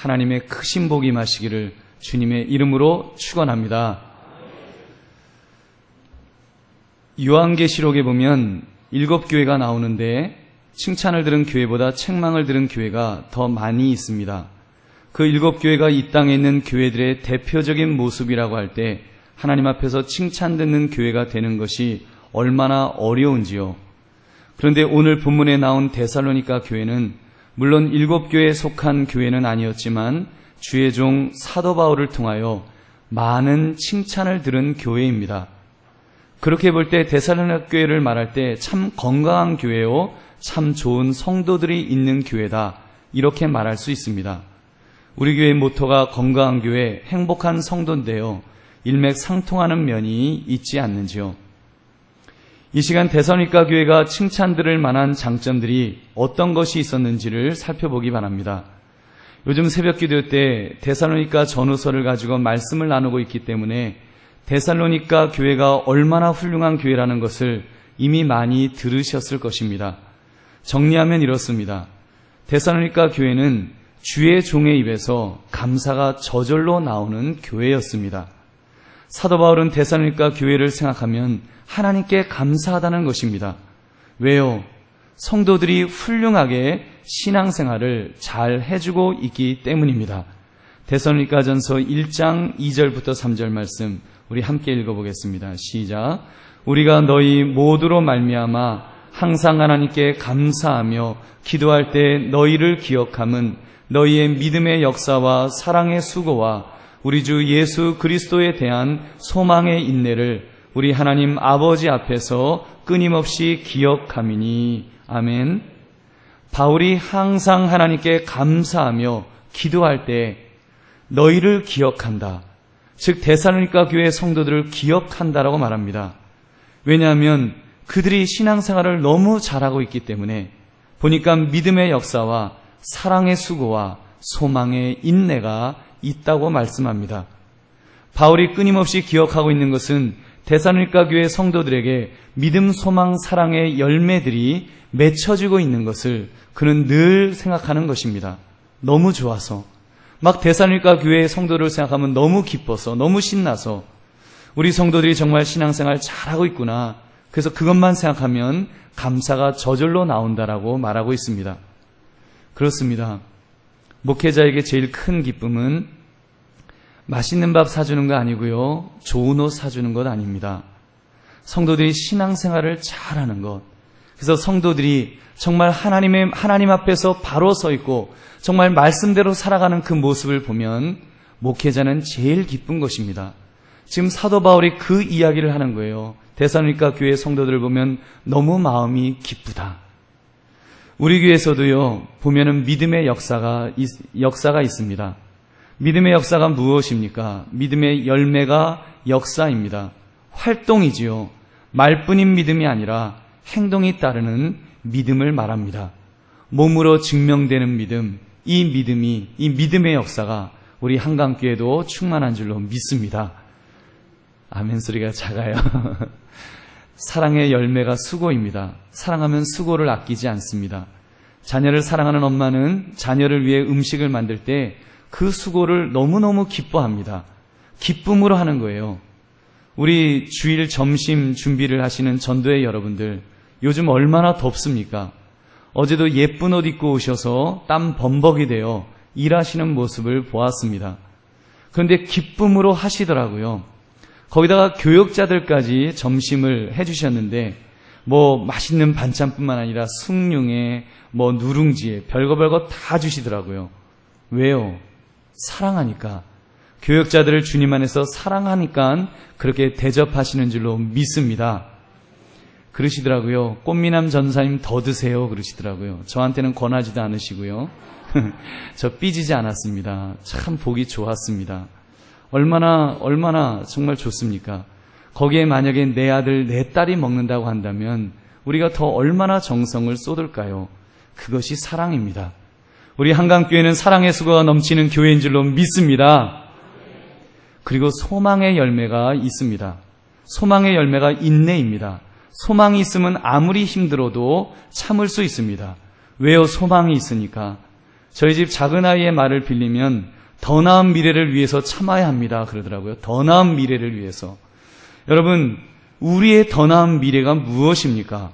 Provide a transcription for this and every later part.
하나님의 크신 복이 임하시기를 주님의 이름으로 축원합니다. 요한계시록에 보면 7교회가 나오는데 칭찬을 들은 교회보다 책망을 들은 교회가 더 많이 있습니다. 그 7교회가 이 땅에 있는 교회들의 대표적인 모습이라고 할 때 하나님 앞에서 칭찬 듣는 교회가 되는 것이 얼마나 어려운지요. 그런데 오늘 본문에 나온 데살로니가 교회는 물론 7교회에 속한 교회는 아니었지만 주의 종 사도 바울을 통하여 많은 칭찬을 들은 교회입니다. 그렇게 볼 때 데살로니가 교회를 말할 때 참 건강한 교회요, 참 좋은 성도들이 있는 교회다, 이렇게 말할 수 있습니다. 우리 교회의 모토가 건강한 교회, 행복한 성도인데요, 일맥상통하는 면이 있지 않는지요. 이 시간 데살로니가 교회가 칭찬들을 만한 장점들이 어떤 것이 있었는지를 살펴보기 바랍니다. 요즘 새벽기도 때 데살로니가 전후서를 가지고 말씀을 나누고 있기 때문에 데살로니가 교회가 얼마나 훌륭한 교회라는 것을 이미 많이 들으셨을 것입니다. 정리하면 이렇습니다. 데살로니가 교회는 주의 종의 입에서 감사가 저절로 나오는 교회였습니다. 사도 바울은 데살로니가 교회를 생각하면 하나님께 감사하다는 것입니다. 왜요? 성도들이 훌륭하게 신앙생활을 잘 해주고 있기 때문입니다. 데살로니가전서 1장 2절부터 3절 말씀 우리 함께 읽어보겠습니다. 시작. 우리가 너희 모두로 말미암아 항상 하나님께 감사하며 기도할 때 너희를 기억함은 너희의 믿음의 역사와 사랑의 수고와 우리 주 예수 그리스도에 대한 소망의 인내를 우리 하나님 아버지 앞에서 끊임없이 기억함이니. 아멘. 바울이 항상 하나님께 감사하며 기도할 때 너희를 기억한다, 즉 데살로니가 교회 성도들을 기억한다라고 말합니다. 왜냐하면 그들이 신앙생활을 너무 잘하고 있기 때문에 보니까 믿음의 역사와 사랑의 수고와 소망의 인내가 있다고 말씀합니다. 바울이 끊임없이 기억하고 있는 것은 데살로니가 교회 성도들에게 믿음, 소망, 사랑의 열매들이 맺혀지고 있는 것을 그는 늘 생각하는 것입니다. 너무 좋아서, 막 데살로니가 교회의 성도를 생각하면 너무 기뻐서, 너무 신나서 우리 성도들이 정말 신앙생활 잘하고 있구나, 그래서 그것만 생각하면 감사가 저절로 나온다라고 말하고 있습니다. 그렇습니다. 목회자에게 제일 큰 기쁨은 맛있는 밥 사주는 거 아니고요, 좋은 옷 사주는 것 아닙니다. 성도들이 신앙생활을 잘하는 것, 그래서 성도들이 정말 하나님 앞에서 바로 서 있고 정말 말씀대로 살아가는 그 모습을 보면 목회자는 제일 기쁜 것입니다. 지금 사도 바울이 그 이야기를 하는 거예요. 데살로니가 교회 성도들을 보면 너무 마음이 기쁘다. 우리 교회에서도요, 보면은 믿음의 역사가 있습니다. 믿음의 역사가 무엇입니까? 믿음의 열매가 역사입니다. 활동이지요. 말뿐인 믿음이 아니라 행동이 따르는 믿음을 말합니다. 몸으로 증명되는 믿음, 이 믿음의 역사가 우리 한강교회도 충만한 줄로 믿습니다. 아멘 소리가 작아요. 사랑의 열매가 수고입니다. 사랑하면 수고를 아끼지 않습니다. 자녀를 사랑하는 엄마는 자녀를 위해 음식을 만들 때 그 수고를 너무너무 기뻐합니다. 기쁨으로 하는 거예요. 우리 주일 점심 준비를 하시는 전도회 여러분들, 요즘 얼마나 덥습니까? 어제도 예쁜 옷 입고 오셔서 땀 범벅이 되어 일하시는 모습을 보았습니다. 그런데 기쁨으로 하시더라고요. 거기다가 교역자들까지 점심을 해주셨는데 맛있는 반찬뿐만 아니라 숭늉에 누룽지에 별거 다 주시더라고요. 왜요? 사랑하니까. 교역자들을 주님 안에서 사랑하니까 그렇게 대접하시는 줄로 믿습니다. 그러시더라고요. 꽃미남 전사님 더 드세요 그러시더라고요. 저한테는 권하지도 않으시고요. 저 삐지지 않았습니다. 참 보기 좋았습니다. 얼마나 정말 좋습니까? 거기에 만약에 내 아들 내 딸이 먹는다고 한다면 우리가 더 얼마나 정성을 쏟을까요? 그것이 사랑입니다. 우리 한강교회는 사랑의 수고가 넘치는 교회인 줄로 믿습니다. 그리고 소망의 열매가 있습니다. 소망의 열매가 인내입니다. 소망이 있으면 아무리 힘들어도 참을 수 있습니다. 왜요? 소망이 있으니까. 저희 집 작은 아이의 말을 빌리면 더 나은 미래를 위해서 참아야 합니다 그러더라고요. 더 나은 미래를 위해서. 여러분, 우리의 더 나은 미래가 무엇입니까?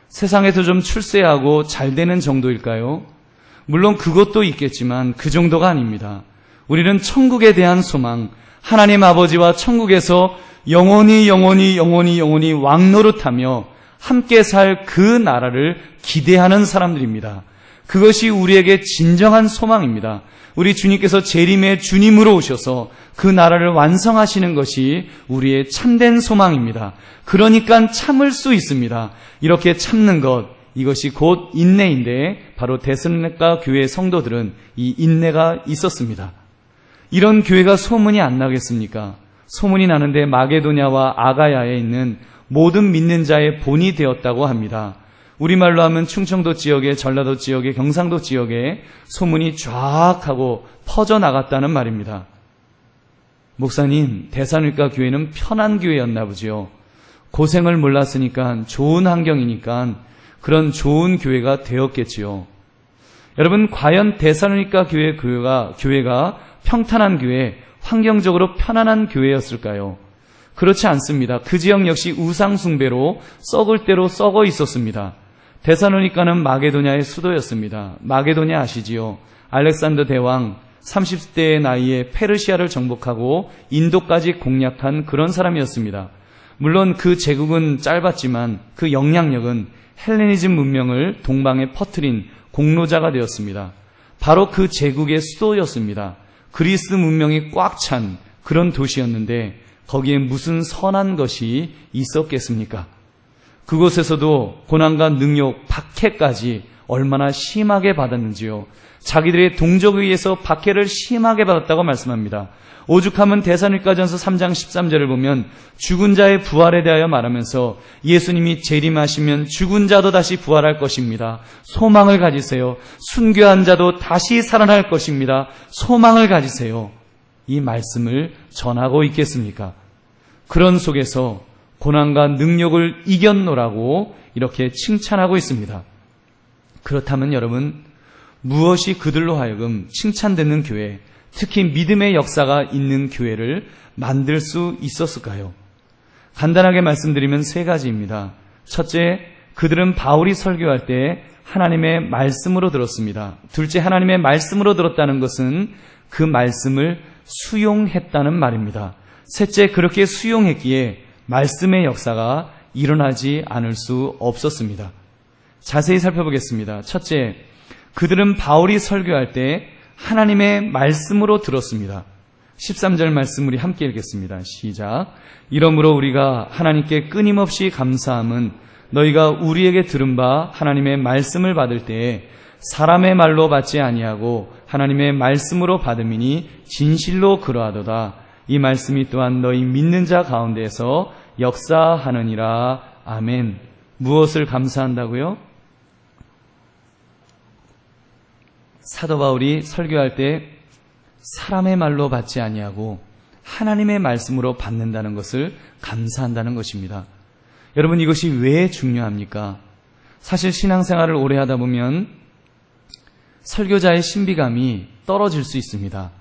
세상에서 좀 출세하고 잘 되는 정도일까요? 물론 그것도 있겠지만 그 정도가 아닙니다. 우리는 천국에 대한 소망, 하나님 아버지와 천국에서 영원히 왕노릇하며 함께 살 그 나라를 기대하는 사람들입니다. 그것이 우리에게 진정한 소망입니다. 우리 주님께서 재림의 주님으로 오셔서 그 나라를 완성하시는 것이 우리의 참된 소망입니다. 그러니까 참을 수 있습니다. 이렇게 참는 것, 이것이 곧 인내인데 바로 데살로니가 교회 성도들은 이 인내가 있었습니다. 이런 교회가 소문이 안 나겠습니까? 소문이 나는데 마게도냐와 아가야에 있는 모든 믿는 자의 본이 되었다고 합니다. 우리말로 하면 충청도 지역에, 전라도 지역에, 경상도 지역에 소문이 쫙 하고 퍼져나갔다는 말입니다. 목사님, 데살로니가 교회는 편한 교회였나 보지요. 고생을 몰랐으니까 좋은 환경이니까 그런 좋은 교회가 되었겠지요. 여러분, 과연 데살로니가 교회가 평탄한 교회, 환경적으로 편안한 교회였을까요? 그렇지 않습니다. 그 지역 역시 우상 숭배로 썩을 대로 썩어 있었습니다. 데살로니가는 마게도냐의 수도였습니다. 마게도냐 아시지요? 알렉산더 대왕 30대의 나이에 페르시아를 정복하고 인도까지 공략한 그런 사람이었습니다. 물론 그 제국은 짧았지만 그 영향력은 헬레니즘 문명을 동방에 퍼뜨린 공로자가 되었습니다. 바로 그 제국의 수도였습니다. 그리스 문명이 꽉 찬 그런 도시였는데 거기에 무슨 선한 것이 있었겠습니까? 그곳에서도 고난과 능욕, 박해까지 얼마나 심하게 받았는지요. 자기들의 동족에 의해서 박해를 심하게 받았다고 말씀합니다. 오죽하면 데살로니가전서 3장 13절을 보면 죽은 자의 부활에 대하여 말하면서 예수님이 재림하시면 죽은 자도 다시 부활할 것입니다. 소망을 가지세요. 순교한 자도 다시 살아날 것입니다. 소망을 가지세요. 이 말씀을 전하고 있겠습니까? 그런 속에서 고난과 능력을 이겼노라고 이렇게 칭찬하고 있습니다. 그렇다면 여러분, 무엇이 그들로 하여금 칭찬되는 교회, 특히 믿음의 역사가 있는 교회를 만들 수 있었을까요? 간단하게 말씀드리면 세 가지입니다. 첫째, 그들은 바울이 설교할 때 하나님의 말씀으로 들었습니다. 둘째, 하나님의 말씀으로 들었다는 것은 그 말씀을 수용했다는 말입니다. 셋째, 그렇게 수용했기에 말씀의 역사가 일어나지 않을 수 없었습니다. 자세히 살펴보겠습니다. 첫째, 그들은 바울이 설교할 때 하나님의 말씀으로 들었습니다. 13절 말씀 우리 함께 읽겠습니다. 시작. 이러므로 우리가 하나님께 끊임없이 감사함은 너희가 우리에게 들은 바 하나님의 말씀을 받을 때에 사람의 말로 받지 아니하고 하나님의 말씀으로 받음이니 진실로 그러하도다. 이 말씀이 또한 너희 믿는 자 가운데에서 역사하느니라. 아멘. 무엇을 감사한다고요? 사도 바울이 설교할 때 사람의 말로 받지 아니하고 하나님의 말씀으로 받는다는 것을 감사한다는 것입니다. 여러분, 이것이 왜 중요합니까? 사실 신앙생활을 오래 하다 보면 설교자의 신비감이 떨어질 수 있습니다.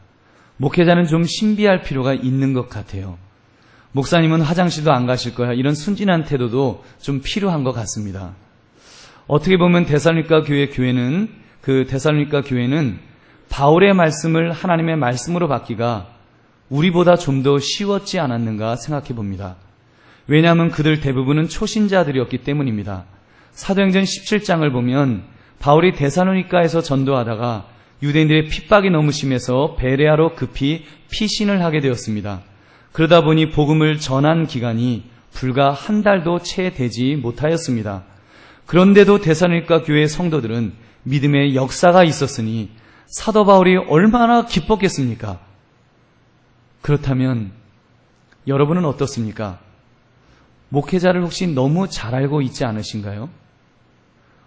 목회자는 좀 신비할 필요가 있는 것 같아요. 목사님은 화장실도 안 가실 거야. 이런 순진한 태도도 좀 필요한 것 같습니다. 어떻게 보면 데살로니가 교회는 바울의 말씀을 하나님의 말씀으로 받기가 우리보다 좀 더 쉬웠지 않았는가 생각해 봅니다. 왜냐하면 그들 대부분은 초신자들이었기 때문입니다. 사도행전 17장을 보면 바울이 데살로니가에서 전도하다가 유대인들의 핍박이 너무 심해서 베레아로 급히 피신을 하게 되었습니다. 그러다 보니 복음을 전한 기간이 불과 한 달도 채 되지 못하였습니다. 그런데도 데살로니가 교회 성도들은 믿음의 역사가 있었으니 사도 바울이 얼마나 기뻤겠습니까? 그렇다면 여러분은 어떻습니까? 목회자를 혹시 너무 잘 알고 있지 않으신가요?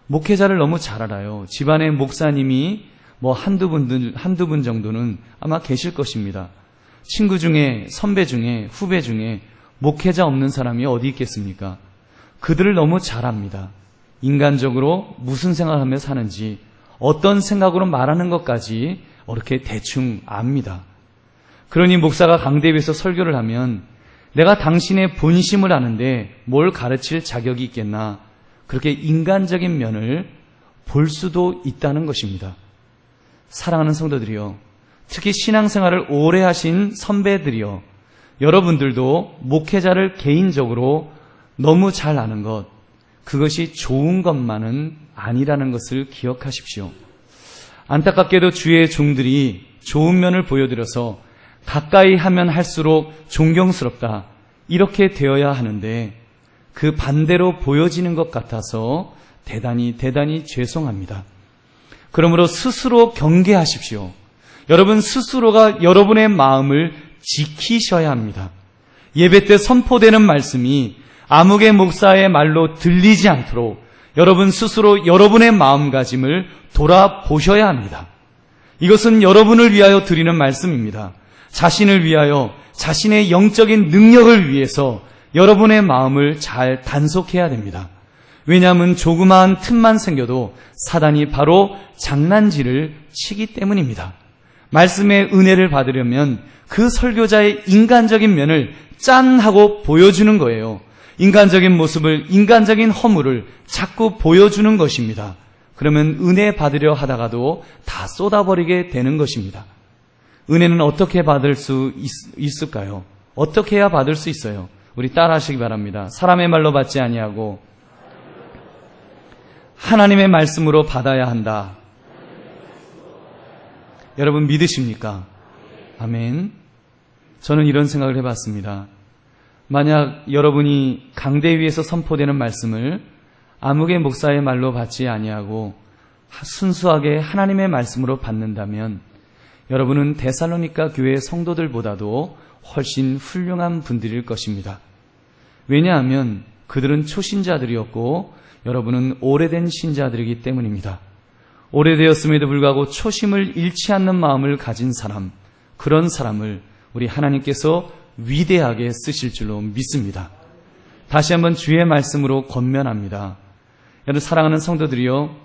목회자를 너무 잘 알아요. 집안의 목사님이 한두 분 정도는 아마 계실 것입니다. 친구 중에, 선배 중에, 후배 중에 목회자 없는 사람이 어디 있겠습니까? 그들을 너무 잘 압니다. 인간적으로 무슨 생각하며 사는지, 어떤 생각으로 말하는 것까지 이렇게 대충 압니다. 그러니 목사가 강대 위에서 설교를 하면 내가 당신의 본심을 아는데 뭘 가르칠 자격이 있겠나, 그렇게 인간적인 면을 볼 수도 있다는 것입니다. 사랑하는 성도들이요, 특히 신앙생활을 오래 하신 선배들이요, 여러분들도 목회자를 개인적으로 너무 잘 아는 것, 그것이 좋은 것만은 아니라는 것을 기억하십시오. 안타깝게도 주의 종들이 좋은 면을 보여드려서 가까이 하면 할수록 존경스럽다, 이렇게 되어야 하는데 그 반대로 보여지는 것 같아서 대단히 죄송합니다. 그러므로 스스로 경계하십시오. 여러분 스스로가 여러분의 마음을 지키셔야 합니다. 예배 때 선포되는 말씀이 아무개 목사의 말로 들리지 않도록 여러분 스스로 여러분의 마음가짐을 돌아보셔야 합니다. 이것은 여러분을 위하여 드리는 말씀입니다. 자신을 위하여, 자신의 영적인 능력을 위해서 여러분의 마음을 잘 단속해야 됩니다. 왜냐하면 조그마한 틈만 생겨도 사단이 바로 장난질을 치기 때문입니다. 말씀의 은혜를 받으려면 그 설교자의 인간적인 면을 짠 하고 보여주는 거예요. 인간적인 모습을, 인간적인 허물을 자꾸 보여주는 것입니다. 그러면 은혜 받으려 하다가도 다 쏟아버리게 되는 것입니다. 은혜는 어떻게 받을 수 있을까요? 어떻게 해야 받을 수 있어요? 우리 따라하시기 바랍니다. 사람의 말로 받지 아니하고 하나님의 말씀으로 받아야 한다. 여러분 믿으십니까? 아멘. 저는 이런 생각을 해봤습니다. 만약 여러분이 강대 위에서 선포되는 말씀을 아무개 목사의 말로 받지 아니하고 순수하게 하나님의 말씀으로 받는다면 여러분은 데살로니가 교회 성도들보다도 훨씬 훌륭한 분들일 것입니다. 왜냐하면 그들은 초신자들이었고 여러분은 오래된 신자들이기 때문입니다. 오래되었음에도 불구하고 초심을 잃지 않는 마음을 가진 사람, 그런 사람을 우리 하나님께서 위대하게 쓰실 줄로 믿습니다. 다시 한번 주의 말씀으로 권면합니다. 여러분 사랑하는 성도들이요,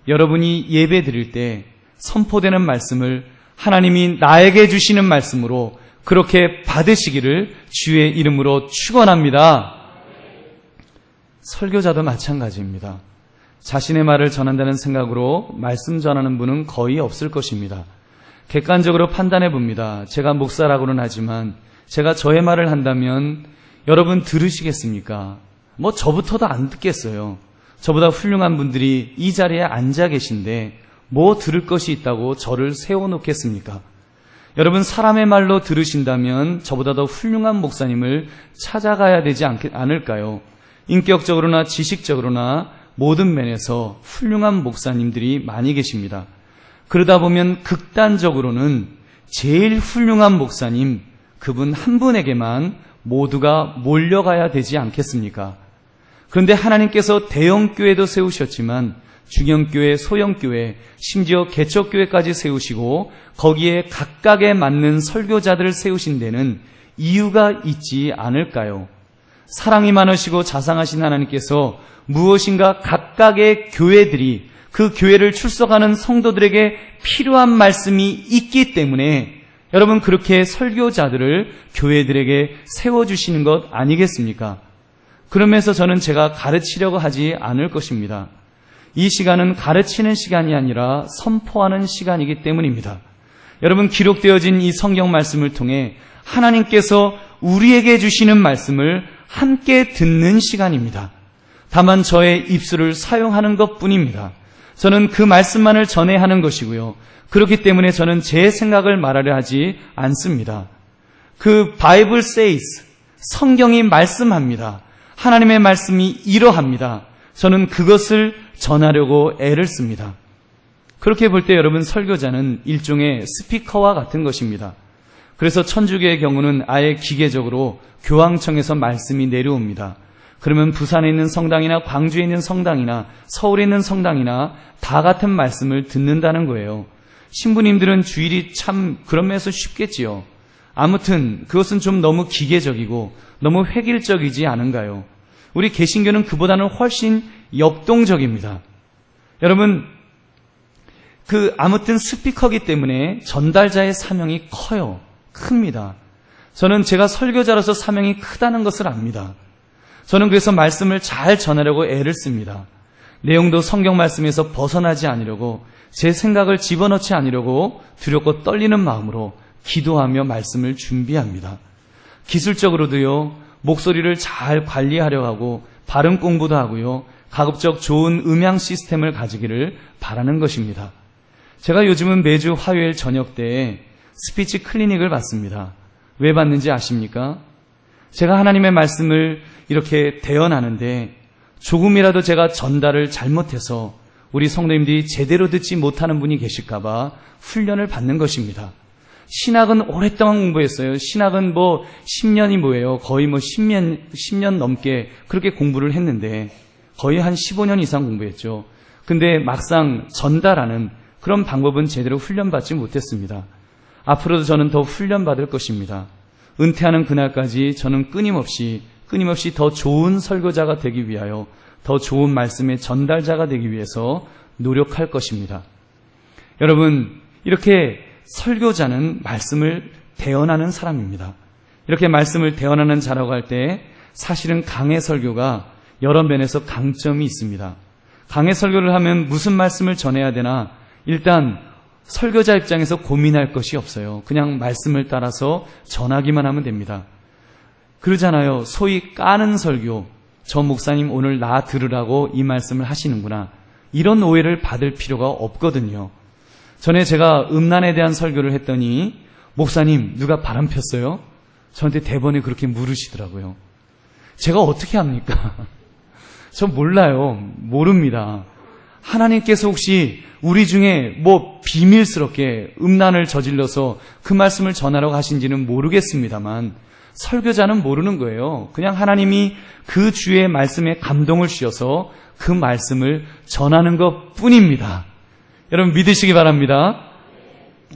여러분이 예배 드릴 때 선포되는 말씀을 하나님이 나에게 주시는 말씀으로 그렇게 받으시기를 주의 이름으로 축원합니다. 설교자도 마찬가지입니다. 자신의 말을 전한다는 생각으로 말씀 전하는 분은 거의 없을 것입니다. 객관적으로 판단해 봅니다. 제가 목사라고는 하지만 제가 저의 말을 한다면 여러분 들으시겠습니까? 저부터도 안 듣겠어요. 저보다 훌륭한 분들이 이 자리에 앉아 계신데 뭐 들을 것이 있다고 저를 세워놓겠습니까? 여러분 사람의 말로 들으신다면 저보다 더 훌륭한 목사님을 찾아가야 되지 않을까요? 인격적으로나 지식적으로나 모든 면에서 훌륭한 목사님들이 많이 계십니다. 그러다 보면 극단적으로는 제일 훌륭한 목사님, 그분 한 분에게만 모두가 몰려가야 되지 않겠습니까? 그런데 하나님께서 대형교회도 세우셨지만 중형교회, 소형교회, 심지어 개척교회까지 세우시고 거기에 각각에 맞는 설교자들을 세우신 데는 이유가 있지 않을까요? 사랑이 많으시고 자상하신 하나님께서 무엇인가 각각의 교회들이 그 교회를 출석하는 성도들에게 필요한 말씀이 있기 때문에 여러분 그렇게 설교자들을 교회들에게 세워주시는 것 아니겠습니까? 그러면서 저는 제가 가르치려고 하지 않을 것입니다. 이 시간은 가르치는 시간이 아니라 선포하는 시간이기 때문입니다. 여러분 기록되어진 이 성경 말씀을 통해 하나님께서 우리에게 주시는 말씀을 함께 듣는 시간입니다. 다만 저의 입술을 사용하는 것뿐입니다. 저는 그 말씀만을 전해야 하는 것이고요. 그렇기 때문에 저는 제 생각을 말하려 하지 않습니다. 그 Bible says, 성경이 말씀합니다. 하나님의 말씀이 이러합니다. 저는 그것을 전하려고 애를 씁니다. 그렇게 볼 때 여러분 설교자는 일종의 스피커와 같은 것입니다. 그래서 천주교의 경우는 아예 기계적으로 교황청에서 말씀이 내려옵니다. 그러면 부산에 있는 성당이나 광주에 있는 성당이나 서울에 있는 성당이나 다 같은 말씀을 듣는다는 거예요. 신부님들은 주일이 참 그런 면에서 쉽겠지요. 아무튼 그것은 좀 너무 기계적이고 너무 획일적이지 않은가요? 우리 개신교는 그보다는 훨씬 역동적입니다. 여러분 아무튼 스피커기 때문에 전달자의 사명이 커요. 큽니다. 저는 제가 설교자로서 사명이 크다는 것을 압니다. 저는 그래서 말씀을 잘 전하려고 애를 씁니다. 내용도 성경 말씀에서 벗어나지 않으려고, 제 생각을 집어넣지 않으려고 두렵고 떨리는 마음으로 기도하며 말씀을 준비합니다. 기술적으로도요, 목소리를 잘 관리하려 하고 발음 공부도 하고요, 가급적 좋은 음향 시스템을 가지기를 바라는 것입니다. 제가 요즘은 매주 화요일 저녁 때에 스피치 클리닉을 받습니다. 왜 받는지 아십니까? 제가 하나님의 말씀을 이렇게 대언하는데 조금이라도 제가 전달을 잘못해서 우리 성도님들이 제대로 듣지 못하는 분이 계실까봐 훈련을 받는 것입니다. 신학은 오랫동안 공부했어요. 신학은 10년이 뭐예요? 거의 10년 넘게 그렇게 공부를 했는데 거의 한 15년 이상 공부했죠. 근데 막상 전달하는 그런 방법은 제대로 훈련받지 못했습니다. 앞으로도 저는 더 훈련받을 것입니다. 은퇴하는 그날까지 저는 끊임없이 더 좋은 설교자가 되기 위하여, 더 좋은 말씀의 전달자가 되기 위해서 노력할 것입니다. 여러분, 이렇게 설교자는 말씀을 대언하는 사람입니다. 이렇게 말씀을 대언하는 자라고 할 때 사실은 강해 설교가 여러 면에서 강점이 있습니다. 강해 설교를 하면 무슨 말씀을 전해야 되나, 일단 설교자 입장에서 고민할 것이 없어요. 그냥 말씀을 따라서 전하기만 하면 됩니다. 그러잖아요. 소위 까는 설교, 저 목사님 오늘 나 들으라고 이 말씀을 하시는구나, 이런 오해를 받을 필요가 없거든요. 전에 제가 음란에 대한 설교를 했더니 목사님 누가 바람 폈어요? 저한테 대번에 그렇게 물으시더라고요. 제가 어떻게 합니까? 저 몰라요. 모릅니다. 하나님께서 혹시 우리 중에 비밀스럽게 음란을 저질러서 그 말씀을 전하라고 하신지는 모르겠습니다만 설교자는 모르는 거예요. 그냥 하나님이 그 주의 말씀에 감동을 주셔서 그 말씀을 전하는 것 뿐입니다. 여러분 믿으시기 바랍니다.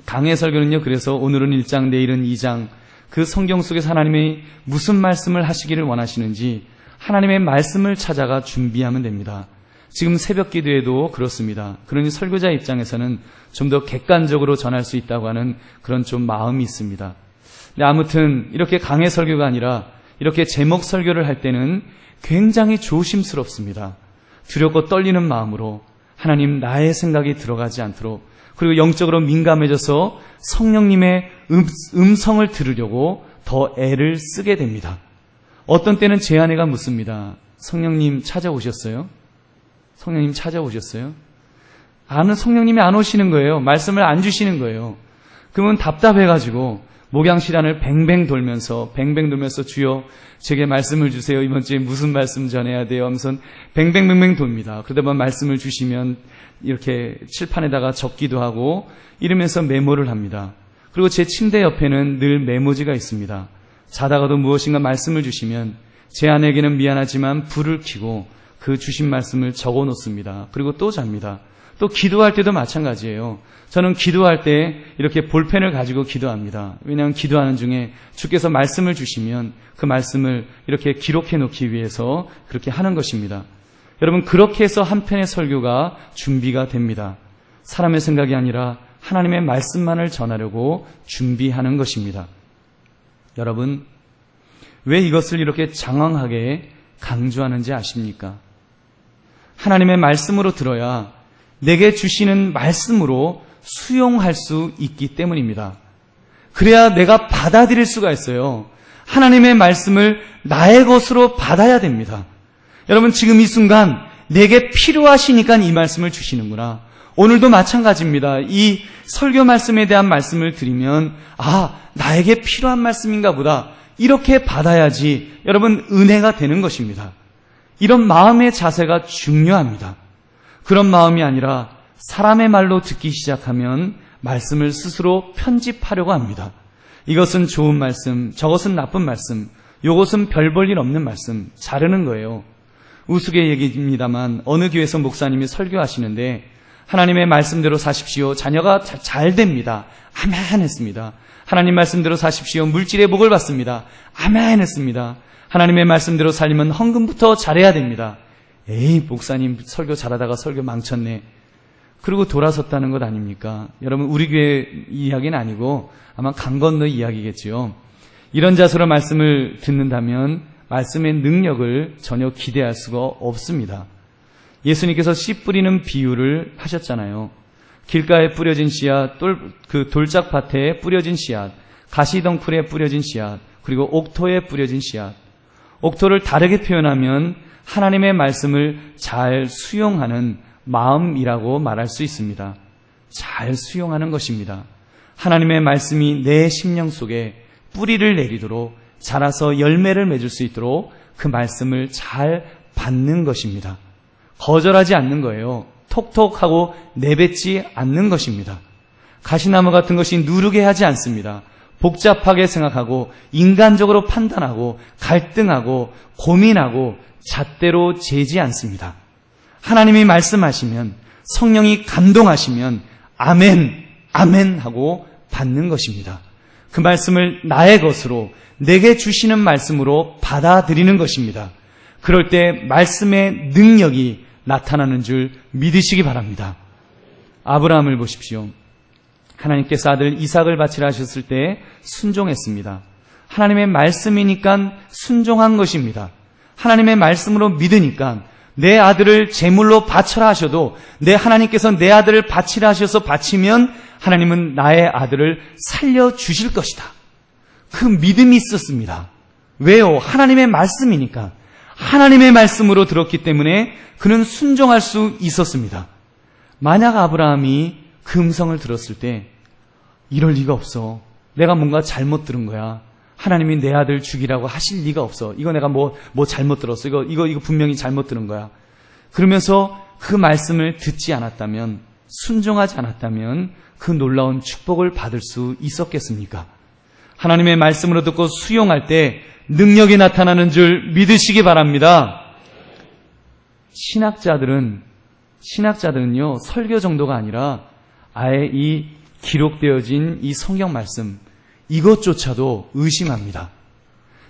강해 설교는요, 그래서 오늘은 1장, 내일은 2장, 그 성경 속에서 하나님이 무슨 말씀을 하시기를 원하시는지 하나님의 말씀을 찾아가 준비하면 됩니다. 지금 새벽 기도에도 그렇습니다. 그러니 설교자 입장에서는 좀 더 객관적으로 전할 수 있다고 하는 그런 좀 마음이 있습니다. 근데 아무튼 이렇게 강해 설교가 아니라 이렇게 제목 설교를 할 때는 굉장히 조심스럽습니다. 두렵고 떨리는 마음으로 하나님 나의 생각이 들어가지 않도록, 그리고 영적으로 민감해져서 성령님의 음성을 들으려고 더 애를 쓰게 됩니다. 어떤 때는 제 아내가 묻습니다. 성령님 찾아오셨어요? 성령님 찾아오셨어요? 성령님이 안 오시는 거예요. 말씀을 안 주시는 거예요. 그러면 답답해가지고 목양실안을 뱅뱅 돌면서 주여 제게 말씀을 주세요. 이번 주에 무슨 말씀 전해야 돼요? 하면서 뱅뱅 돕니다. 그러다 보면 말씀을 주시면 이렇게 칠판에다가 적기도 하고 이러면서 메모를 합니다. 그리고 제 침대 옆에는 늘 메모지가 있습니다. 자다가도 무엇인가 말씀을 주시면 제 아내에게는 미안하지만 불을 켜고 그 주신 말씀을 적어 놓습니다. 그리고 또 잡니다. 또 기도할 때도 마찬가지예요. 저는 기도할 때 이렇게 볼펜을 가지고 기도합니다. 왜냐하면 기도하는 중에 주께서 말씀을 주시면 그 말씀을 이렇게 기록해 놓기 위해서 그렇게 하는 것입니다. 여러분, 그렇게 해서 한 편의 설교가 준비가 됩니다. 사람의 생각이 아니라 하나님의 말씀만을 전하려고 준비하는 것입니다. 여러분, 왜 이것을 이렇게 장황하게 강조하는지 아십니까? 하나님의 말씀으로 들어야 내게 주시는 말씀으로 수용할 수 있기 때문입니다. 그래야 내가 받아들일 수가 있어요. 하나님의 말씀을 나의 것으로 받아야 됩니다. 여러분, 지금 이 순간 내게 필요하시니까 이 말씀을 주시는구나. 오늘도 마찬가지입니다. 이 설교 말씀에 대한 말씀을 드리면 나에게 필요한 말씀인가 보다, 이렇게 받아야지 여러분 은혜가 되는 것입니다. 이런 마음의 자세가 중요합니다. 그런 마음이 아니라 사람의 말로 듣기 시작하면 말씀을 스스로 편집하려고 합니다. 이것은 좋은 말씀, 저것은 나쁜 말씀, 이것은 별 볼 일 없는 말씀, 자르는 거예요. 우스개 얘기입니다만 어느 교회에서 목사님이 설교하시는데 하나님의 말씀대로 사십시오, 자녀가 잘 됩니다. 아멘 했습니다. 하나님 말씀대로 사십시오, 물질의 복을 받습니다. 아멘 했습니다. 하나님의 말씀대로 살리면 헌금부터 잘해야 됩니다. 에이, 목사님 설교 잘하다가 설교 망쳤네. 그리고 돌아섰다는 것 아닙니까? 여러분, 우리 교회 이야기는 아니고 아마 강 건너 이야기겠지요. 이런 자세로 말씀을 듣는다면 말씀의 능력을 전혀 기대할 수가 없습니다. 예수님께서 씨 뿌리는 비유를 하셨잖아요. 길가에 뿌려진 씨앗, 돌짝밭에 뿌려진 씨앗, 가시덩굴에 뿌려진 씨앗, 그리고 옥토에 뿌려진 씨앗. 옥토를 다르게 표현하면 하나님의 말씀을 잘 수용하는 마음이라고 말할 수 있습니다. 잘 수용하는 것입니다. 하나님의 말씀이 내 심령 속에 뿌리를 내리도록 자라서 열매를 맺을 수 있도록 그 말씀을 잘 받는 것입니다. 거절하지 않는 거예요. 톡톡하고 내뱉지 않는 것입니다. 가시나무 같은 것이 누르게 하지 않습니다. 복잡하게 생각하고 인간적으로 판단하고 갈등하고 고민하고 잣대로 재지 않습니다. 하나님이 말씀하시면, 성령이 감동하시면 아멘, 아멘 하고 받는 것입니다. 그 말씀을 나의 것으로, 내게 주시는 말씀으로 받아들이는 것입니다. 그럴 때 말씀의 능력이 나타나는 줄 믿으시기 바랍니다. 아브라함을 보십시오. 하나님께서 아들 이삭을 바치라 하셨을 때 순종했습니다. 하나님의 말씀이니까 순종한 것입니다. 하나님의 말씀으로 믿으니까 내 아들을 제물로 바쳐라 하셔도 내 하나님께서 내 아들을 바치라 하셔서 바치면 하나님은 나의 아들을 살려주실 것이다. 그 믿음이 있었습니다. 왜요? 하나님의 말씀이니까. 하나님의 말씀으로 들었기 때문에 그는 순종할 수 있었습니다. 만약 아브라함이 그 음성을 들었을 때 이럴 리가 없어. 내가 뭔가 잘못 들은 거야. 하나님이 내 아들 죽이라고 하실 리가 없어. 이거 내가 뭐 잘못 들었어. 이거 분명히 잘못 들은 거야. 그러면서 그 말씀을 듣지 않았다면, 순종하지 않았다면 그 놀라운 축복을 받을 수 있었겠습니까? 하나님의 말씀으로 듣고 수용할 때 능력이 나타나는 줄 믿으시기 바랍니다. 신학자들은요, 설교 정도가 아니라 아예 이 기록되어진 이 성경 말씀, 이것조차도 의심합니다.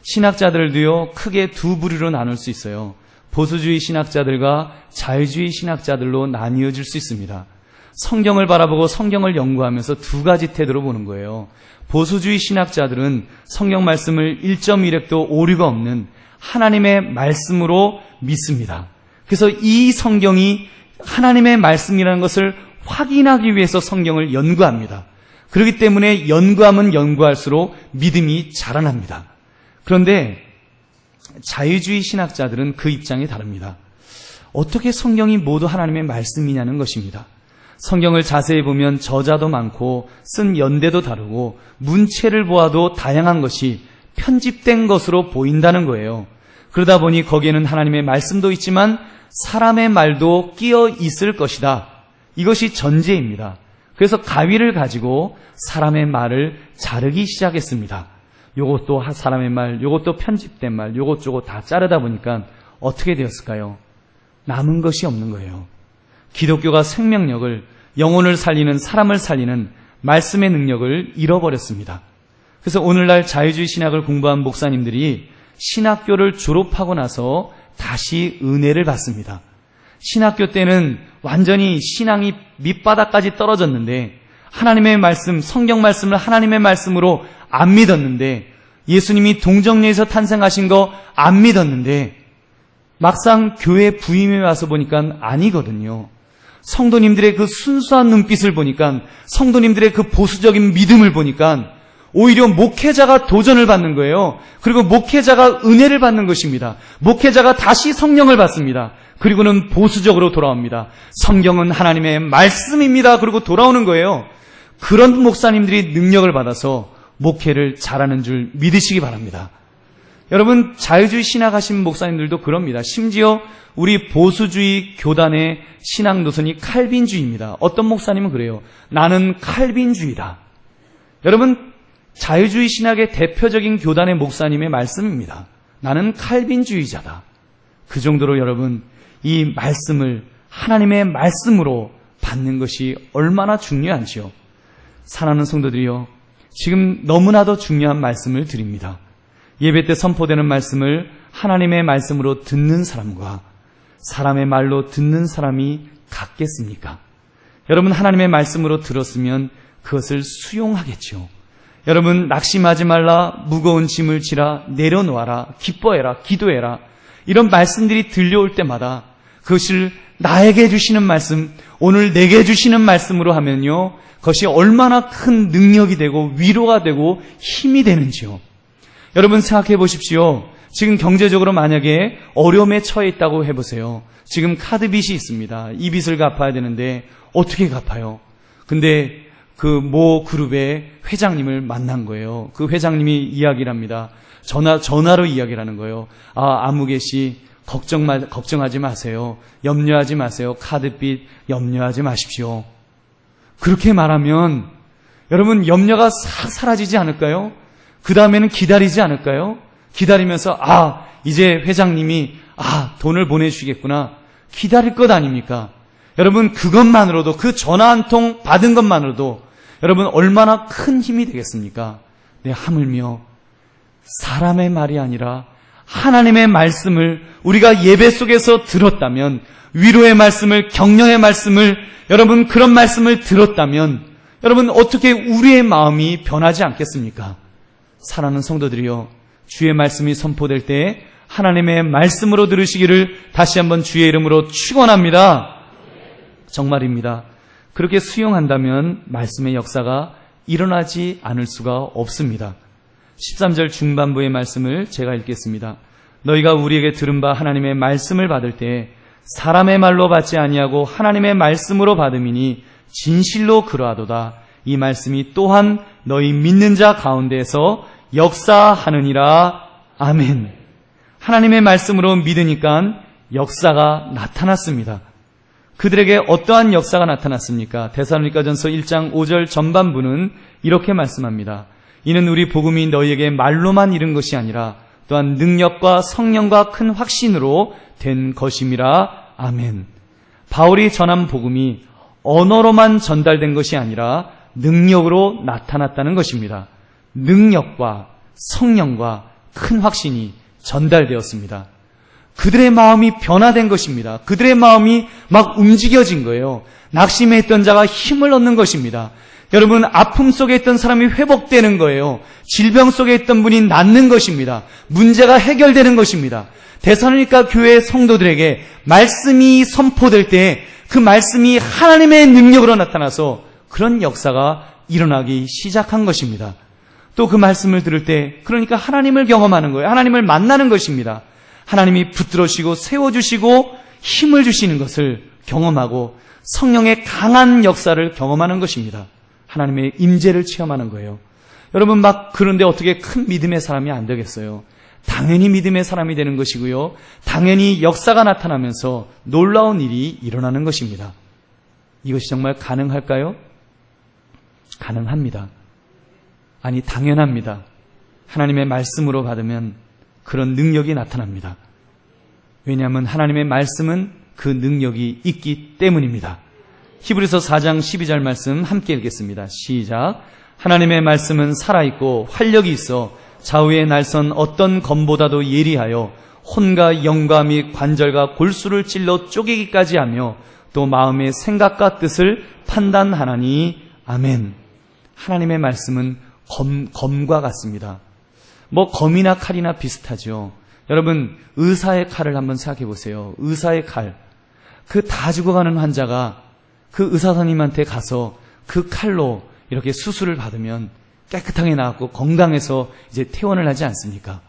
신학자들도요, 크게 두 부류로 나눌 수 있어요. 보수주의 신학자들과 자유주의 신학자들로 나뉘어질 수 있습니다. 성경을 바라보고 성경을 연구하면서 두 가지 태도로 보는 거예요. 보수주의 신학자들은 성경 말씀을 1.1획도 오류가 없는 하나님의 말씀으로 믿습니다. 그래서 이 성경이 하나님의 말씀이라는 것을 확인하기 위해서 성경을 연구합니다. 그렇기 때문에 연구하면 연구할수록 믿음이 자라납니다. 그런데 자유주의 신학자들은 그 입장이 다릅니다. 어떻게 성경이 모두 하나님의 말씀이냐는 것입니다. 성경을 자세히 보면 저자도 많고 쓴 연대도 다르고 문체를 보아도 다양한 것이 편집된 것으로 보인다는 거예요. 그러다 보니 거기에는 하나님의 말씀도 있지만 사람의 말도 끼어 있을 것이다. 이것이 전제입니다. 그래서 가위를 가지고 사람의 말을 자르기 시작했습니다. 요것도 사람의 말, 요것도 편집된 말, 요것저것 다 자르다 보니까 어떻게 되었을까요? 남은 것이 없는 거예요. 기독교가 생명력을, 영혼을 살리는, 사람을 살리는 말씀의 능력을 잃어버렸습니다. 그래서 오늘날 자유주의 신학을 공부한 목사님들이 신학교를 졸업하고 나서 다시 은혜를 받습니다. 신학교 때는 완전히 신앙이 밑바닥까지 떨어졌는데 하나님의 말씀, 성경 말씀을 하나님의 말씀으로 안 믿었는데, 예수님이 동정녀에서 탄생하신 거 안 믿었는데 막상 교회 부임에 와서 보니까 아니거든요. 성도님들의 그 순수한 눈빛을 보니까, 성도님들의 그 보수적인 믿음을 보니까 오히려 목회자가 도전을 받는 거예요. 그리고 목회자가 은혜를 받는 것입니다. 목회자가 다시 성령을 받습니다. 그리고는 보수적으로 돌아옵니다. 성경은 하나님의 말씀입니다. 그리고 돌아오는 거예요. 그런 목사님들이 능력을 받아서 목회를 잘하는 줄 믿으시기 바랍니다. 여러분, 자유주의 신학하신 목사님들도 그럽니다. 심지어 우리 보수주의 교단의 신학 노선이 칼빈주의입니다. 어떤 목사님은 그래요. 나는 칼빈주의다. 여러분, 자유주의 신학의 대표적인 교단의 목사님의 말씀입니다. 나는 칼빈주의자다. 그 정도로 여러분, 이 말씀을 하나님의 말씀으로 받는 것이 얼마나 중요한지요. 사랑하는 성도들이요, 지금 너무나도 중요한 말씀을 드립니다. 예배 때 선포되는 말씀을 하나님의 말씀으로 듣는 사람과 사람의 말로 듣는 사람이 같겠습니까? 여러분 하나님의 말씀으로 들었으면 그것을 수용하겠죠. 여러분 낙심하지 말라, 무거운 짐을 지라, 내려놓아라, 기뻐해라, 기도해라, 이런 말씀들이 들려올 때마다 그것을 나에게 주시는 말씀, 오늘 내게 주시는 말씀으로 하면요, 그것이 얼마나 큰 능력이 되고 위로가 되고 힘이 되는지요. 여러분 생각해 보십시오. 지금 경제적으로 만약에 어려움에 처해 있다고 해보세요. 지금 카드 빚이 있습니다. 이 빚을 갚아야 되는데 어떻게 갚아요? 근데 그 모 그룹의 회장님을 만난 거예요. 그 회장님이 이야기를 합니다. 전화로 이야기를 하는 거예요. 아무개 씨, 걱정하지 마세요. 염려하지 마세요. 카드빚 염려하지 마십시오. 그렇게 말하면 여러분 염려가 싹 사라지지 않을까요? 그 다음에는 기다리지 않을까요? 기다리면서 이제 회장님이 돈을 보내주시겠구나, 기다릴 것 아닙니까? 여러분 그것만으로도, 그 전화 한 통 받은 것만으로도 여러분 얼마나 큰 힘이 되겠습니까? 하물며 사람의 말이 아니라 하나님의 말씀을 우리가 예배 속에서 들었다면, 위로의 말씀을, 격려의 말씀을, 여러분 그런 말씀을 들었다면 여러분 어떻게 우리의 마음이 변하지 않겠습니까? 사랑하는 성도들이여, 주의 말씀이 선포될 때 하나님의 말씀으로 들으시기를 다시 한번 주의 이름으로 축원합니다. 정말입니다. 그렇게 수용한다면 말씀의 역사가 일어나지 않을 수가 없습니다. 13절 중반부의 말씀을 제가 읽겠습니다. 너희가 우리에게 들은 바 하나님의 말씀을 받을 때 사람의 말로 받지 아니하고 하나님의 말씀으로 받음이니 진실로 그러하도다. 이 말씀이 또한 너희 믿는 자 가운데에서 역사하느니라. 아멘. 하나님의 말씀으로 믿으니까 역사가 나타났습니다. 그들에게 어떠한 역사가 나타났습니까? 데살로니가전서 1장 5절 전반부는 이렇게 말씀합니다. 이는 우리 복음이 너희에게 말로만 이른 것이 아니라 또한 능력과 성령과 큰 확신으로 된 것임이라. 아멘. 바울이 전한 복음이 언어로만 전달된 것이 아니라 능력으로 나타났다는 것입니다. 능력과 성령과 큰 확신이 전달되었습니다. 그들의 마음이 변화된 것입니다. 그들의 마음이 막 움직여진 거예요. 낙심해 있던 자가 힘을 얻는 것입니다. 여러분 아픔 속에 있던 사람이 회복되는 거예요. 질병 속에 있던 분이 낫는 것입니다. 문제가 해결되는 것입니다. 데살로니가 교회 성도들에게 말씀이 선포될 때 그 말씀이 하나님의 능력으로 나타나서 그런 역사가 일어나기 시작한 것입니다. 또 그 말씀을 들을 때 그러니까 하나님을 경험하는 거예요. 하나님을 만나는 것입니다. 하나님이 붙들어주시고 세워주시고 힘을 주시는 것을 경험하고 성령의 강한 역사를 경험하는 것입니다. 하나님의 임재를 체험하는 거예요. 여러분 그런데 어떻게 큰 믿음의 사람이 안 되겠어요? 당연히 믿음의 사람이 되는 것이고요. 당연히 역사가 나타나면서 놀라운 일이 일어나는 것입니다. 이것이 정말 가능할까요? 가능합니다. 아니 당연합니다. 하나님의 말씀으로 받으면 그런 능력이 나타납니다. 왜냐하면 하나님의 말씀은 그 능력이 있기 때문입니다. 히브리서 4장 12절 말씀 함께 읽겠습니다. 시작. 하나님의 말씀은 살아있고 활력이 있어 좌우의 날선 어떤 검보다도 예리하여 혼과 영과 및 관절과 골수를 찔러 쪼개기까지 하며 또 마음의 생각과 뜻을 판단하나니. 아멘. 하나님의 말씀은 검과 같습니다. 검이나 칼이나 비슷하죠. 여러분 의사의 칼을 한번 생각해 보세요. 의사의 칼. 그 다 죽어가는 환자가 그 의사 선생님한테 가서 그 칼로 이렇게 수술을 받으면 깨끗하게 나았고 건강해서 이제 퇴원을 하지 않습니까?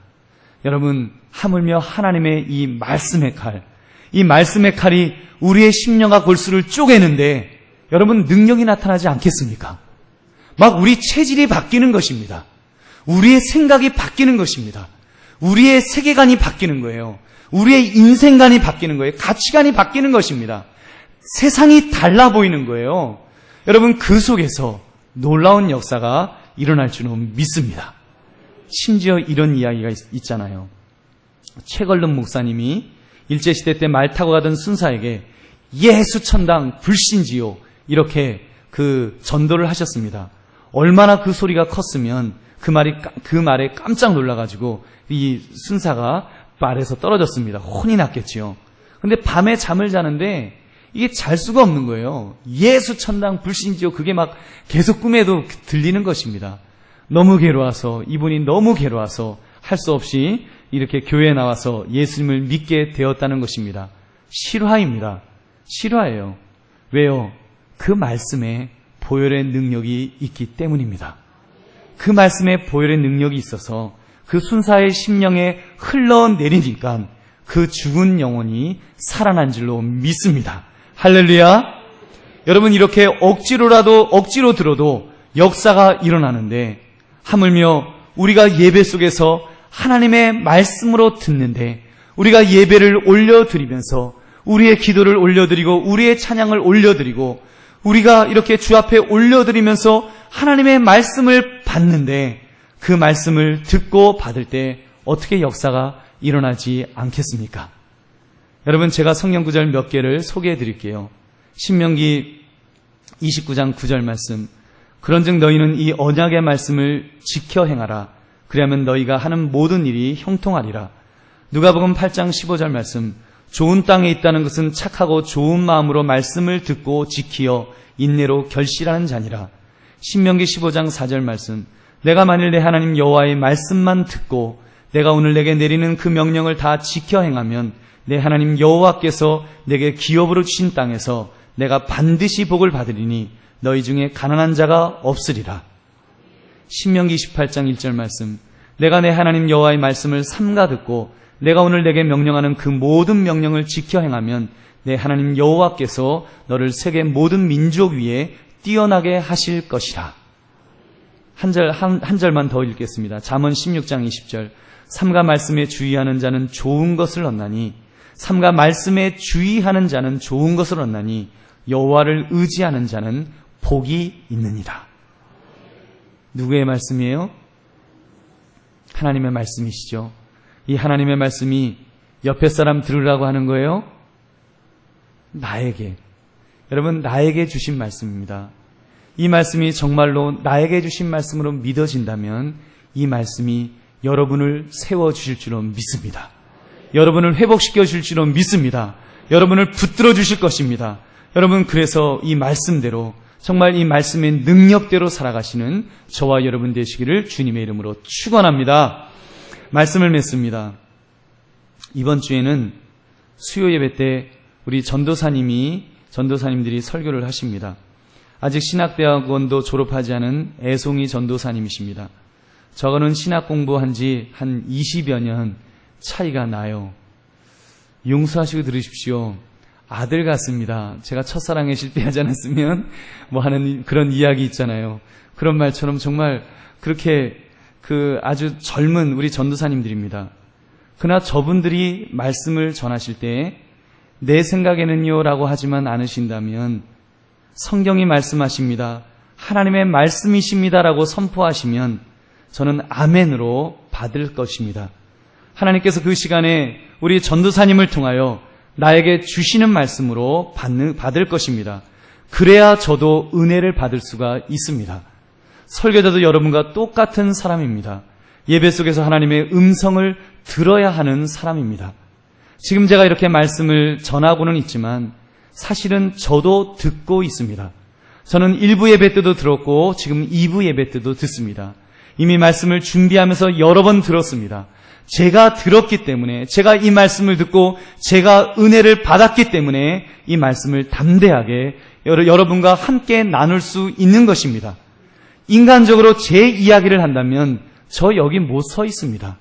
여러분 하물며 하나님의 이 말씀의 칼, 이 말씀의 칼이 우리의 심령과 골수를 쪼개는데 여러분 능력이 나타나지 않겠습니까? 우리 체질이 바뀌는 것입니다. 우리의 생각이 바뀌는 것입니다. 우리의 세계관이 바뀌는 거예요. 우리의 인생관이 바뀌는 거예요. 가치관이 바뀌는 것입니다. 세상이 달라 보이는 거예요. 여러분 그 속에서 놀라운 역사가 일어날 줄은 믿습니다. 심지어 이런 이야기가 있잖아요. 최걸름 목사님이 일제시대 때 말 타고 가던 순사에게 예수천당 불신지요 이렇게 그 전도를 하셨습니다. 얼마나 그 소리가 컸으면 그 말에 깜짝 놀라가지고 이 순사가 말에서 떨어졌습니다. 혼이 났겠지요. 근데 밤에 잠을 자는데 이게 잘 수가 없는 거예요. 예수 천당 불신지옥 그게 막 계속 꿈에도 들리는 것입니다. 너무 괴로워서, 이분이 너무 괴로워서 할 수 없이 이렇게 교회에 나와서 예수님을 믿게 되었다는 것입니다. 실화입니다. 실화예요. 왜요? 그 말씀에 보혈의 능력이 있기 때문입니다. 그 말씀에 보혈의 능력이 있어서 그 순사의 심령에 흘러내리니까 그 죽은 영혼이 살아난 줄로 믿습니다. 할렐루야. 여러분, 이렇게 억지로 들어도 역사가 일어나는데, 하물며 우리가 예배 속에서 하나님의 말씀으로 듣는데, 우리가 예배를 올려드리면서 우리의 기도를 올려드리고 우리의 찬양을 올려드리고 우리가 이렇게 주 앞에 올려드리면서 하나님의 말씀을 받는데, 그 말씀을 듣고 받을 때 어떻게 역사가 일어나지 않겠습니까? 여러분, 제가 성경 구절 몇 개를 소개해 드릴게요. 신명기 29장 9절 말씀. 그런즉 너희는 이 언약의 말씀을 지켜 행하라. 그리하면 너희가 하는 모든 일이 형통하리라. 누가복음 8장 15절 말씀. 좋은 땅에 있다는 것은 착하고 좋은 마음으로 말씀을 듣고 지키어 인내로 결실하는 자니라. 신명기 15장 4절 말씀. 내가 만일 내 하나님 여호와의 말씀만 듣고 내가 오늘 내게 내리는 그 명령을 다 지켜 행하면 내 하나님 여호와께서 내게 기업으로 주신 땅에서 내가 반드시 복을 받으리니 너희 중에 가난한 자가 없으리라. 신명기 28장 1절 말씀. 내가 내 하나님 여호와의 말씀을 삼가 듣고 내가 오늘 내게 명령하는 그 모든 명령을 지켜 행하면 내 하나님 여호와께서 너를 세계 모든 민족 위에 뛰어나게 하실 것이라. 한 절만 더 읽겠습니다. 잠언 16장 20절. 삼가 말씀에 주의하는 자는 좋은 것을 얻나니 삼가 말씀에 주의하는 자는 좋은 것을 얻나니 여호와를 의지하는 자는 복이 있느니라. 누구의 말씀이에요? 하나님의 말씀이시죠. 이 하나님의 말씀이 옆에 사람 들으라고 하는 거예요? 나에게. 여러분, 나에게 주신 말씀입니다. 이 말씀이 정말로 나에게 주신 말씀으로 믿어진다면 이 말씀이 여러분을 세워주실 줄로 믿습니다. 여러분을 회복시켜 주실 줄로 믿습니다. 여러분을 붙들어 주실 것입니다. 여러분, 그래서 이 말씀대로 정말 이 말씀의 능력대로 살아가시는 저와 여러분 되시기를 주님의 이름으로 축원합니다. 말씀을 맺습니다. 이번 주에는 수요 예배 때 우리 전도사님들이 설교를 하십니다. 아직 신학대학원도 졸업하지 않은 애송이 전도사님이십니다. 저거는 신학 공부한 지 한 20여 년 차이가 나요. 용서하시고 들으십시오. 아들 같습니다. 제가 첫사랑에 실패하지 않았으면 뭐 하는 그런 이야기 있잖아요. 그런 말처럼 정말 그렇게 아주 젊은 우리 전도사님들입니다. 그러나 저분들이 말씀을 전하실 때 내 생각에는요 라고 하지만 않으신다면 성경이 말씀하십니다. 하나님의 말씀이십니다 라고 선포하시면 저는 아멘으로 받을 것입니다. 하나님께서 그 시간에 우리 전도사님을 통하여 나에게 주시는 말씀으로 받을 것입니다. 그래야 저도 은혜를 받을 수가 있습니다. 설교자도 여러분과 똑같은 사람입니다. 예배 속에서 하나님의 음성을 들어야 하는 사람입니다. 지금 제가 이렇게 말씀을 전하고는 있지만 사실은 저도 듣고 있습니다. 저는 1부 예배 때도 들었고 지금 2부 예배 때도 듣습니다. 이미 말씀을 준비하면서 여러 번 들었습니다. 제가 들었기 때문에, 제가 이 말씀을 듣고 제가 은혜를 받았기 때문에 이 말씀을 담대하게 여러분과 함께 나눌 수 있는 것입니다. 인간적으로 제 이야기를 한다면 저 여기 못 서 있습니다.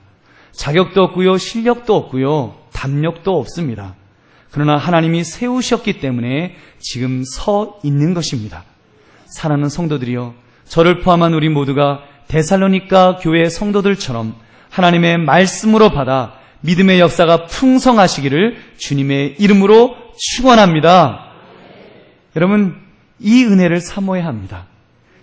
자격도 없고요, 실력도 없고요, 담력도 없습니다. 그러나 하나님이 세우셨기 때문에 지금 서 있는 것입니다. 사랑하는 성도들이여, 저를 포함한 우리 모두가 데살로니가 교회 성도들처럼 하나님의 말씀으로 받아 믿음의 역사가 풍성하시기를 주님의 이름으로 축원합니다. 여러분, 이 은혜를 사모해야 합니다.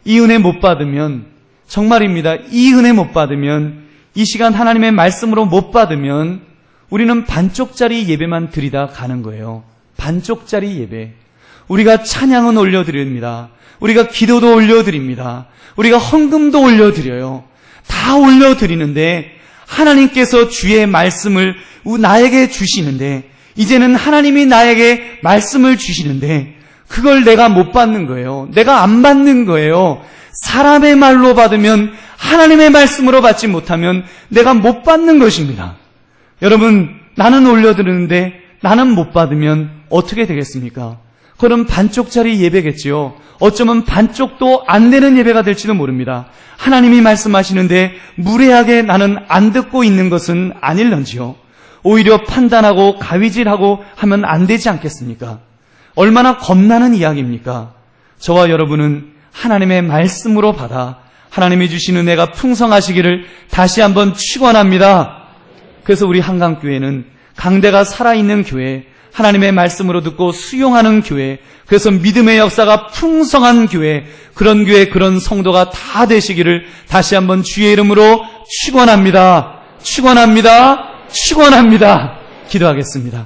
이 은혜 못 받으면, 정말입니다. 이 은혜 못 받으면, 이 시간 하나님의 말씀으로 못 받으면 우리는 반쪽짜리 예배만 드리다 가는 거예요. 반쪽짜리 예배. 우리가 찬양은 올려드립니다. 우리가 기도도 올려드립니다. 우리가 헌금도 올려드려요. 다 올려드리는데 하나님께서 주의 말씀을 나에게 주시는데 이제는 하나님이 나에게 말씀을 주시는데 그걸 내가 못 받는 거예요. 내가 안 받는 거예요. 사람의 말로 받으면 하나님의 말씀으로 받지 못하면 내가 못 받는 것입니다. 여러분, 나는 올려드리는데 나는 못 받으면 어떻게 되겠습니까? 그럼 반쪽짜리 예배겠지요. 어쩌면 반쪽도 안 되는 예배가 될지도 모릅니다. 하나님이 말씀하시는데 무례하게 나는 안 듣고 있는 것은 아닐런지요. 오히려 판단하고 가위질하고 하면 안 되지 않겠습니까? 얼마나 겁나는 이야기입니까? 저와 여러분은 하나님의 말씀으로 받아 하나님이 주신 은혜가 풍성하시기를 다시 한번 축원합니다. 그래서 우리 한강교회는 강대가 살아있는 교회, 하나님의 말씀으로 듣고 수용하는 교회, 그래서 믿음의 역사가 풍성한 교회, 그런 교회, 그런 성도가 다 되시기를 다시 한번 주의 이름으로 축원합니다. 축원합니다. 축원합니다. 기도하겠습니다.